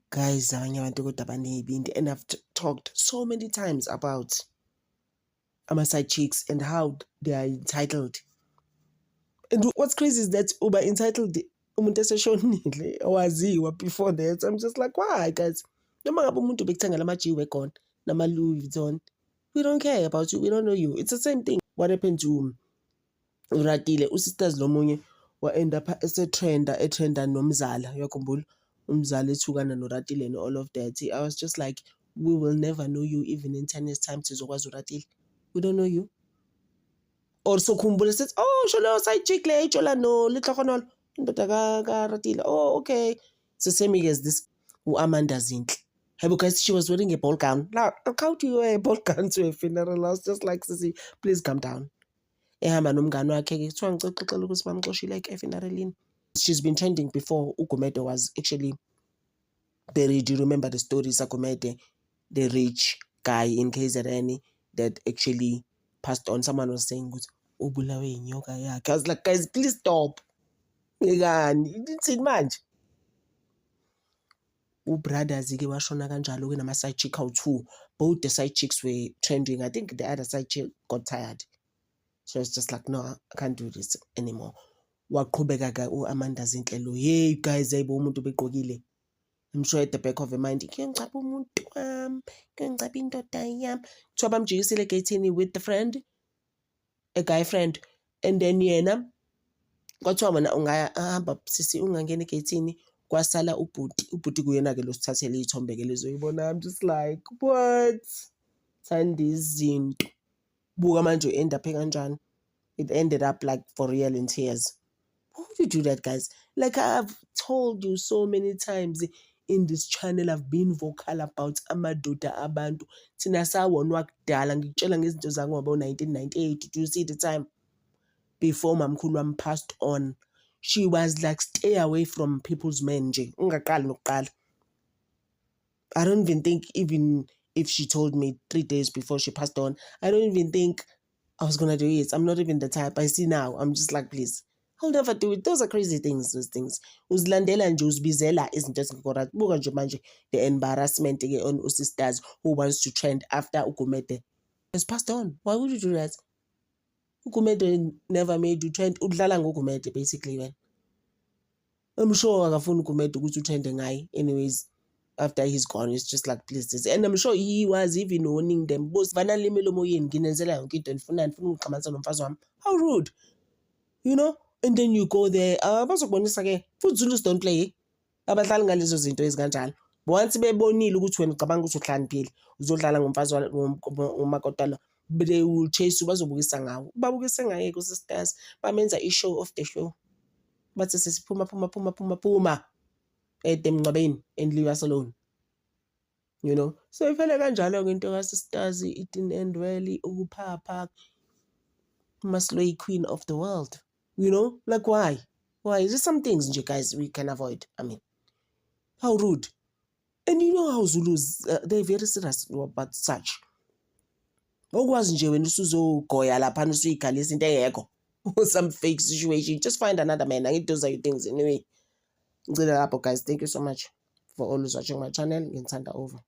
Guys, and I've talked so many times about side chicks and how they are entitled. And what's crazy is that Uber entitled umuntu eseshonile owaziwa before that. I'm just like, why, guys? Noma ngabe umuntu bekuthenga lama-G-Wagon khona nama-Louis Vuitton. We don't care about you. We don't know you. It's the same thing. What happened to Ratile? Usisters lomunye wa-end up etrenda nomzala. Uyakhumbula? Umzala ethukana noRatile and all of that. I was just like, we will never know you even in 10 years' time. Sizokwazi uRatile. We don't know you. Or so khumbula says, oh, sholo side chick le chola no litlokonolo indoda ka Ratile. Oh, okay. It's the same as this Amanda Zinhle. Hey, because she was wearing a ball gown. Now, how do you wear a ball gown to a funeral? I was just like, Sissy, please calm down. Ehamba nomngane wakhe ke kuthiwa ngixoxela ukuthi bamxoshile efuneralini. She's been trending before Ugumede was actually buried. Do you remember the story? Sagumede, the rich guy in KZN that actually passed on. Someone was saying, ubulawe inyoka yakhe. I was like, guys, please stop. It's in manje. Brothers ke washona kanjalo ke nama-side chick awu-2. Both the side chicks were trending. I think the other side chick got tired. So it's just like, no, I can't do this anymore. Waqhubeka ke Amanda Zinhle lo. Hey guys, ayibo umuntu begqokile. I'm sure at the back of her mind, kuyongicapha umuntu wami, kuyongicapha indoda yami. Kuthiwa bamjikisile egeyithini with the friend, a guy friend. And then yena kwathiwa wena ungahamba sisi ungangena egeyithini kwasala ubhuti kuyena ke lo sithathele ithombe ke lezoyibona. I'm just like, what? Thanda izinto. Buka manje end up kanjani. It ended up like for real in tears. Why would you do that, guys? Like I've told you so many times in this channel, I've been vocal about amadoda abantu. Thina sawona wakudala ngikutshela ngezinto zangoba 1998. Do you see the time before mamkhulu wami passed on? She was like, stay away from people's men nje. Ungaqali nokuqala. I don't even think, even if she told me 3 days before she passed on, I don't even think I was gonna do it. I'm not even the type. I see now. I'm just like, please. I'll never do it. Those are crazy things, those things. Uzilandela nje uzibizela izinto ezingekho right. Buka nje manje the embarrassment on usisters who wants to trend after Ugumede has passed on. Why would you do that? Ugumede never made you trend. Udlala ngogumede basically when. I'm sure akafuna Ugumede ukuthi utrende ngaye. Anyways, after he's gone, it's just like, please this. And I'm sure he was even warning them. Boss vanale milomo yini nginenzela yonke into ndifuna ukuxhamanisa nomfazi wami. How rude. You know? And then you go there. Bazokubonisa ke. Futhi Zulus don't play. Abadlali ngalezo zinto ezikanjalo. Once bebonile ukuthi wena ucabanga ukuthi uhlaniphile, uzodlala ngomfazi umakotalo. But they will chase you bazobukisa ngawo. Babukise ngaye ku sisters. Bamenza i-show of the show. Bathi sesiphuma emngcwabeni and leave us alone. You know? So ifele kanjalo ke into kaSisters, it didn't end well. Ukuphapha Maslow queen of the world. You know? Like why? Why? Is there some things, guys, we can avoid? I mean, how rude. And you know how Zulus, they're very serious about such. Okwazi nje wena usuzogoya lapha usuyikhalisa into engekho. Some fake situation. Just find another man. I need those are your things anyway. Guys, thank you so much for always watching my channel. Ngithanda over.